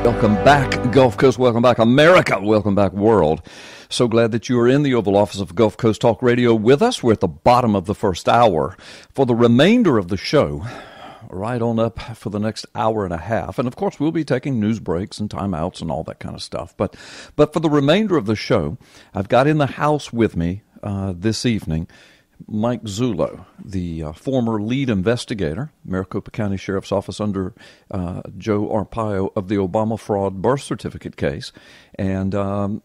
Welcome back, Gulf Coast. Welcome back, America. Welcome back, world. So glad that you are in the Oval Office of Gulf Coast Talk Radio with us. We're at the bottom of the first hour. For the remainder of the show, right on up for the next hour and a half. And, of course, we'll be taking news breaks and timeouts and all that kind of stuff. But for the remainder of the show, I've got in the house with me this evening Mike Zullo, the former lead investigator, Maricopa County Sheriff's Office under Joe Arpaio of the Obama fraud birth certificate case. And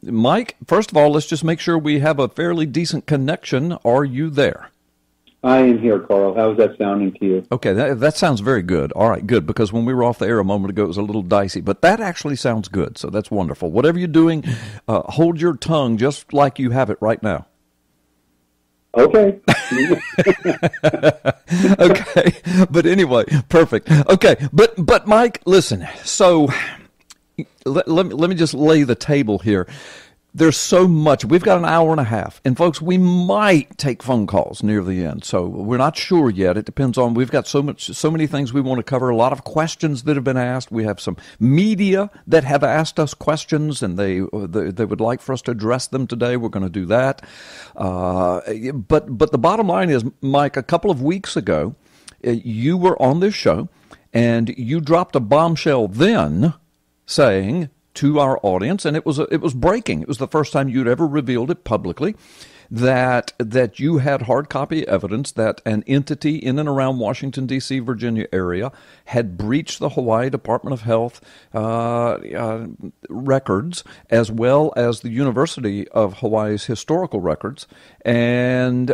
Mike, first of all, let's just make sure we have a fairly decent connection. Are you there? I am here, Carl. How's that sounding to you? Okay, that sounds very good. All right, good, because when we were off the air a moment ago, it was a little dicey, but that actually sounds good, so that's wonderful. Whatever you're doing, hold your tongue just like you have it right now. Okay. Okay, but anyway, perfect. Okay, but Mike, listen. So let me just lay the table here. There's so much. We've got an hour and a half, and folks, we might take phone calls near the end. So we're not sure yet. It depends on. We've got so many things we want to cover. A lot of questions that have been asked. We have some media that have asked us questions, and they would like for us to address them today. We're going to do that. But the bottom line is, Mike, a couple of weeks ago, you were on this show, and you dropped a bombshell then, saying to our audience, and it was breaking. It was the first time you'd ever revealed it publicly, that you had hard copy evidence that an entity in and around Washington, D.C., Virginia area had breached the Hawaii Department of Health records, as well as the University of Hawaii's historical records, and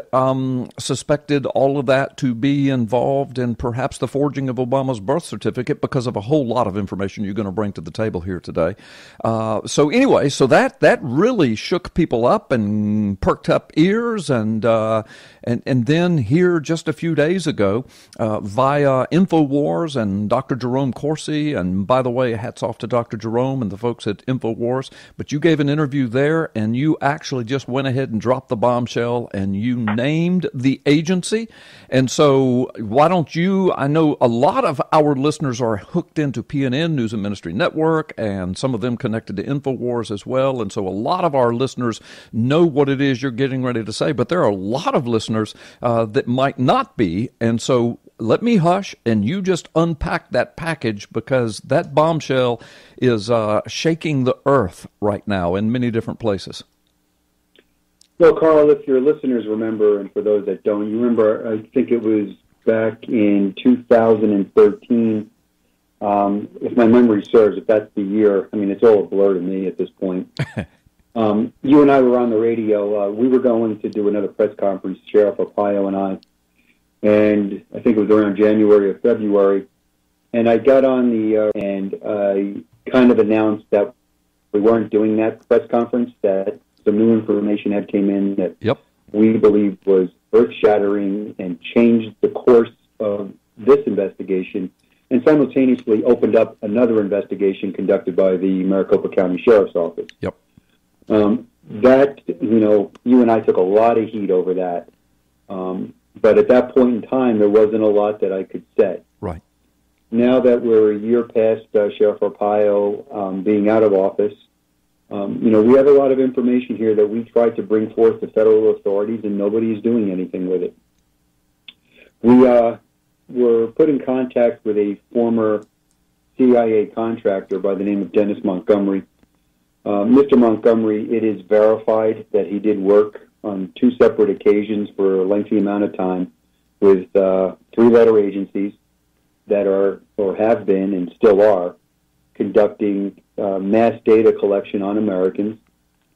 suspected all of that to be involved in perhaps the forging of Obama's birth certificate because of a whole lot of information you're going to bring to the table here today. So anyway, so that really shook people up and perked up ears, and then here just a few days ago, via InfoWars and Dr. Jerome Corsi, and by the way, hats off to Dr. Jerome and the folks at InfoWars, but you gave an interview there, and you actually just went ahead and dropped the bombshell, and you named the agency. And so why don't you, I know a lot of our listeners are hooked into PNN, News and Ministry Network, and some of them connected to InfoWars as well, and so a lot of our listeners know what it is you're getting ready to say, but there are a lot of listeners that might not be, and so let me hush and you just unpack that package, because that bombshell is shaking the earth right now in many different places. Well, Carl, if your listeners remember, and for those that don't, you remember, I think it was back in 2013, if my memory serves, if that's the year, I mean, it's all a blur to me at this point. You and I were on the radio. We were going to do another press conference, Sheriff Arpaio and I, and I think it was around January or February, and I got on the air and I kind of announced that we weren't doing that press conference, that some new information had came in that we believed was earth-shattering and changed the course of this investigation, and simultaneously opened up another investigation conducted by the Maricopa County Sheriff's Office. Yep. That, you and I took a lot of heat over that. But at that point in time, there wasn't a lot that I could say. Right. Now that we're a year past Sheriff Arpaio being out of office, we have a lot of information here that we tried to bring forth to federal authorities, and nobody is doing anything with it. We were put in contact with a former CIA contractor by the name of Dennis Montgomery. Mr. Montgomery, it is verified that he did work on two separate occasions for a lengthy amount of time with three-letter agencies that are, or have been and still are, conducting mass data collection on Americans,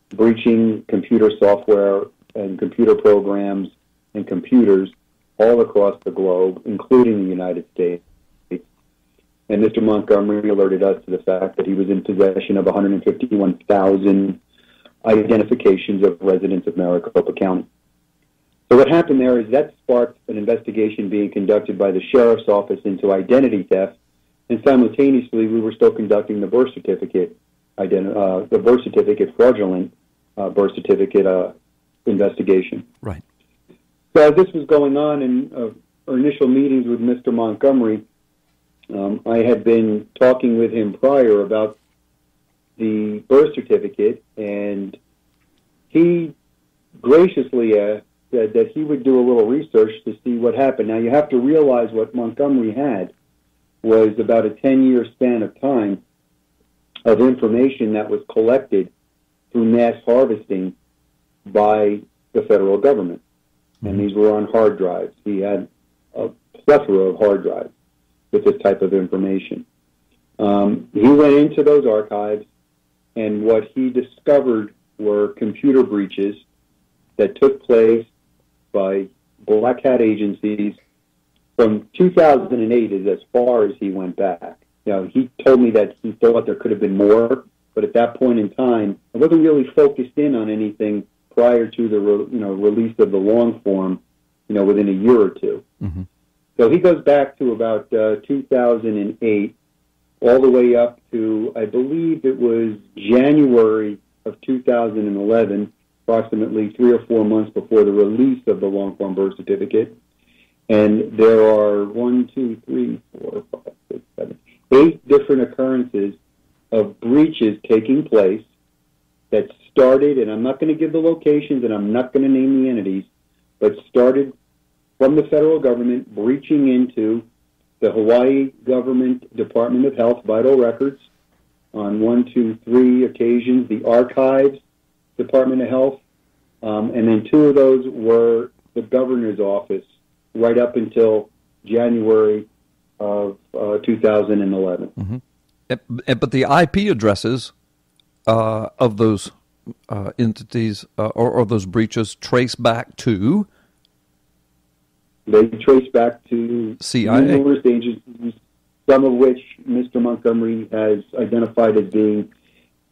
breaching computer software and computer programs and computers all across the globe, including the United States. And Mr. Montgomery alerted us to the fact that he was in possession of 151,000 identifications of residents of Maricopa County. So what happened there is that sparked an investigation being conducted by the Sheriff's Office into identity theft, and simultaneously we were still conducting the birth certificate, fraudulent birth certificate investigation. Right. So as this was going on in our initial meetings with Mr. Montgomery, I had been talking with him prior about the birth certificate, and he graciously said that he would do a little research to see what happened. Now, you have to realize what Montgomery had was about a 10-year span of time of information that was collected through mass harvesting by the federal government. And these were on hard drives. He had a plethora of hard drives with this type of information. He went into those archives, and what he discovered were computer breaches that took place by black hat agencies from 2008 is as far as he went back. Now, he told me that he thought there could have been more, but at that point in time, I wasn't really focused in on anything prior to the release of the long form, within a year or two. Mm-hmm. So he goes back to about 2008, all the way up to, I believe it was January of 2011, approximately 3 or 4 months before the release of the long form birth certificate. And there are 8 different occurrences of breaches taking place that started, and I'm not going to give the locations and I'm not going to name the entities, but started from the federal government breaching into the Hawaii Government Department of Health vital records on 1, 2, 3 occasions, the Archives Department of Health, and then 2 of those were the governor's office right up until January of 2011. Mm-hmm. But the IP addresses of those entities or those breaches trace back to? They trace back to CIA. Numerous agencies, some of which Mr. Montgomery has identified as being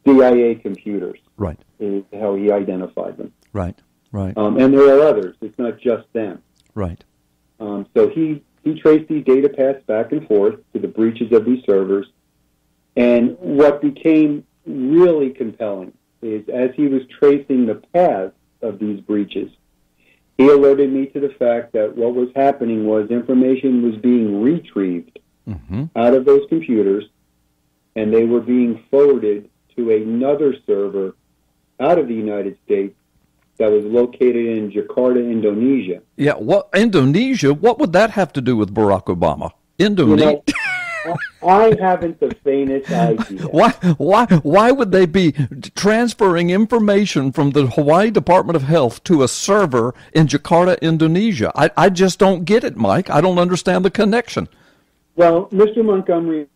CIA computers. Right. Is how he identified them. Right, right. And there are others. It's not just them. Right. So he traced these data paths back and forth to the breaches of these servers. And what became really compelling is as he was tracing the paths of these breaches, he alerted me to the fact that what was happening was information was being retrieved out of those computers, and they were being forwarded to another server out of the United States that was located in Jakarta, Indonesia. Yeah, Indonesia? What would that have to do with Barack Obama? Indonesia? I haven't the faintest idea. Why would they be transferring information from the Hawaii Department of Health to a server in Jakarta, Indonesia? I just don't get it, Mike. I don't understand the connection. Well, Mr. Montgomery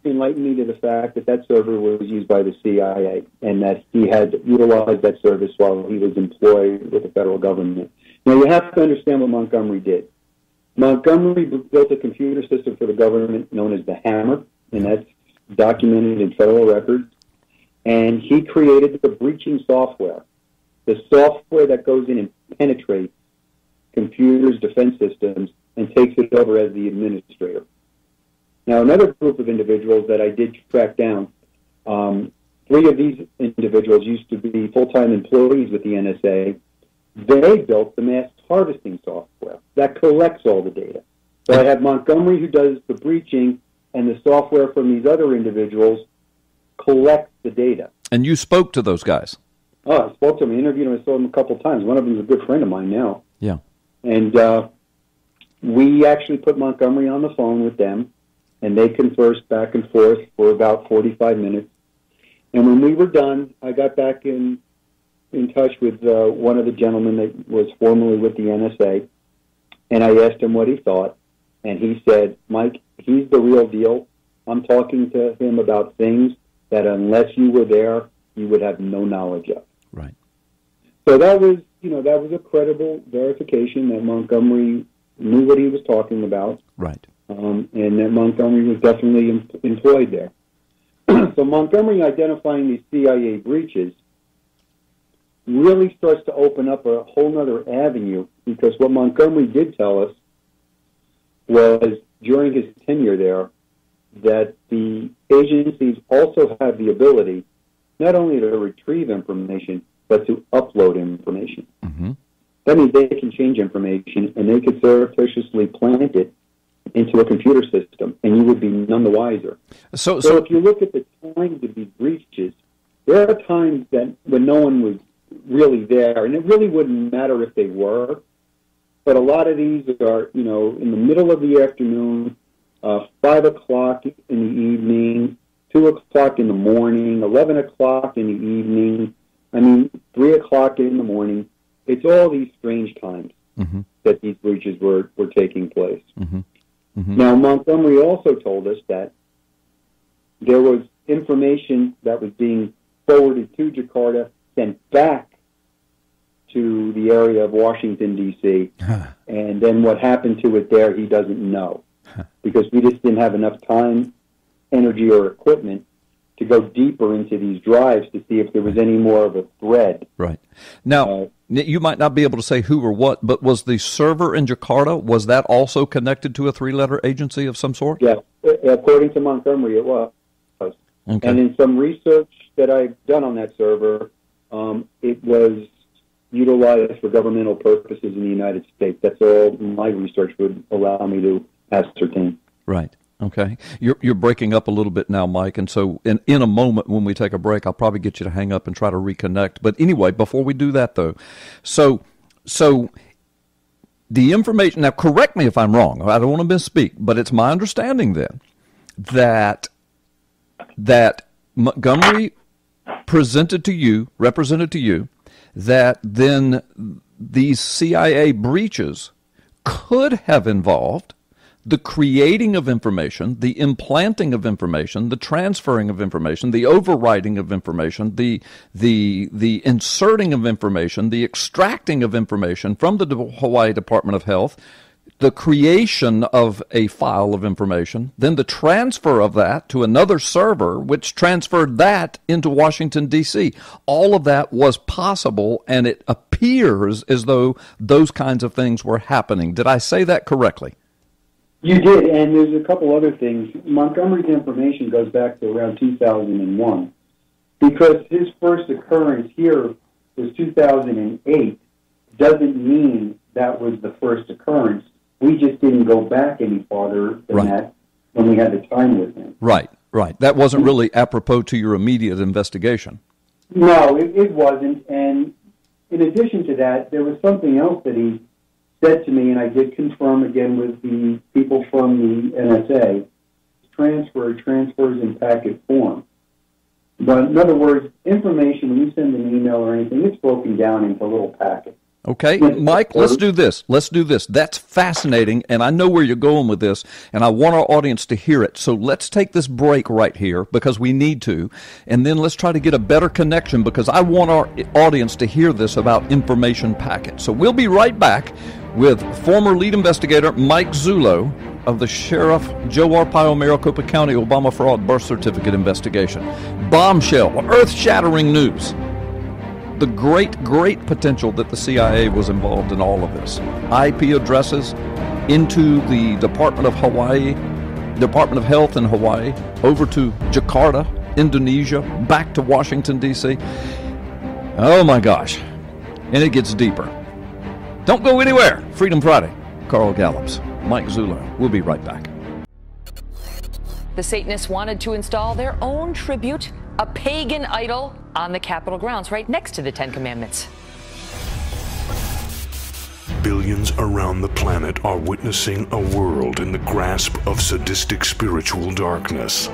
enlightened me to the fact that that server was used by the CIA and that he had utilized that service while he was employed with the federal government. Now, you have to understand what Montgomery did. Montgomery built a computer system for the government known as the Hammer, and that's documented in federal records. And he created the breaching software, the software that goes in and penetrates computers' defense systems and takes it over as the administrator. Now, another group of individuals that I did track down, 3 of these individuals used to be full-time employees with the NSA. They built the mass harvesting software that collects all the data. So I have Montgomery who does the breaching, and the software from these other individuals collects the data. And you spoke to those guys? Oh, I spoke to them. I interviewed them. I saw them a couple of times. One of them is a good friend of mine now. Yeah. And we actually put Montgomery on the phone with them, and they conversed back and forth for about 45 minutes. And when we were done, I got back in touch with one of the gentlemen that was formerly with the NSA, and I asked him what he thought, and he said, Mike, he's the real deal. I'm talking to him about things that unless you were there, you would have no knowledge of. Right. So that was a credible verification that Montgomery knew what he was talking about. Right. And that Montgomery was definitely employed there. So Montgomery identifying these CIA breaches really starts to open up a whole other avenue, because what Montgomery did tell us was during his tenure there that the agencies also have the ability not only to retrieve information, but to upload information. Mm-hmm. That means they can change information and they could surreptitiously plant it into a computer system, and you would be none the wiser. So if you look at the time of these breaches, There are times that when no one was really there, and it really wouldn't matter if they were, but a lot of these are, you know, in the middle of the afternoon, 5 o'clock in the evening, 2 o'clock in the morning, 11 o'clock in the evening, 3 o'clock in the morning. It's all these strange times that these breaches were taking place. Now, Montgomery also told us that there was information that was being forwarded to Jakarta, sent back to the area of Washington, D.C., and then what happened to it there, he doesn't know, because we just didn't have enough time, energy, or equipment to go deeper into these drives to see if there was any more of a thread. Right. Now, you might not be able to say who or what, but was the server in Jakarta, was that also connected to a three-letter agency of some sort? Yeah, according to Montgomery, it was. Okay. And in some research that I've done on that server, it was utilized for governmental purposes in the United States. That's all my research would allow me to ascertain. Right. Okay. You're breaking up a little bit now, Mike, and so in a moment when we take a break, I'll probably get you to hang up and try to reconnect. But anyway, before we do that, though, so the information, now correct me if I'm wrong, I don't want to misspeak, but it's my understanding then that Montgomery represented to you, that then these CIA breaches could have involved the creating of information, the implanting of information, the transferring of information, the overwriting of information, the inserting of information, the extracting of information from the Hawaii Department of Health, the creation of a file of information, then the transfer of that to another server, which transferred that into Washington, D.C. All of that was possible, and it appears as though those kinds of things were happening. Did I say that correctly? You did, and there's a couple other things. Montgomery's information goes back to around 2001, because his first occurrence here was 2008, doesn't mean that was the first occurrence. We just didn't go back any farther than that when we had the time with him. Right. That wasn't really apropos to your immediate investigation. No, it wasn't, and in addition to that, there was something else that he said to me, and I did confirm again with the people from the NSA, transfers in packet form. But in other words, information, when you send an email or anything, it's broken down into little packets. Okay, Mike, let's do this. That's fascinating, and I know where you're going with this, and I want our audience to hear it. So let's take this break right here, because we need to, and then let's try to get a better connection, because I want our audience to hear this about information packets. So we'll be right back with former lead investigator Mike Zullo of the Sheriff Joe Arpaio, Maricopa County Obama fraud birth certificate investigation. Bombshell, earth-shattering news. The great potential that the CIA was involved in all of this. IP addresses into the Department of Health in Hawaii, over to Jakarta, Indonesia, back to Washington, D.C. Oh my gosh. And it gets deeper. Don't go anywhere. Freedom Friday. Carl Gallups, Mike Zullo. We'll be right back. The Satanists wanted to install their own tribute, a pagan idol, on the Capitol grounds, right next to the Ten Commandments. Billions around the planet are witnessing a world in the grasp of sadistic spiritual darkness.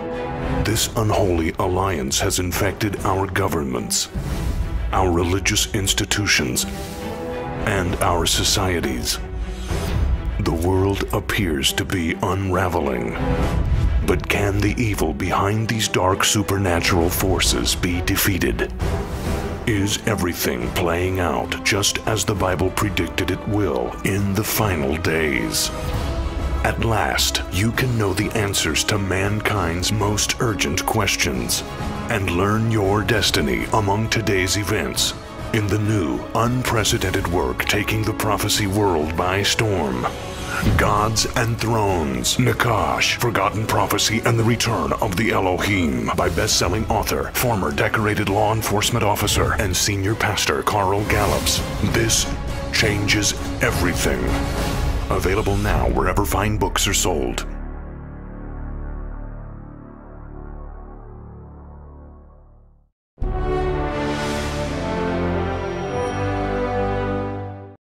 This unholy alliance has infected our governments, our religious institutions, and our societies. The world appears to be unraveling. But can the evil behind these dark supernatural forces be defeated? Is everything playing out just as the Bible predicted it will in the final days? At last, you can know the answers to mankind's most urgent questions and learn your destiny among today's events in the new, unprecedented work taking the prophecy world by storm. Gods and Thrones, Nakash, Forgotten Prophecy, and the Return of the Elohim by best-selling author, former decorated law enforcement officer, and senior pastor Carl Gallups. This changes everything. Available now wherever fine books are sold.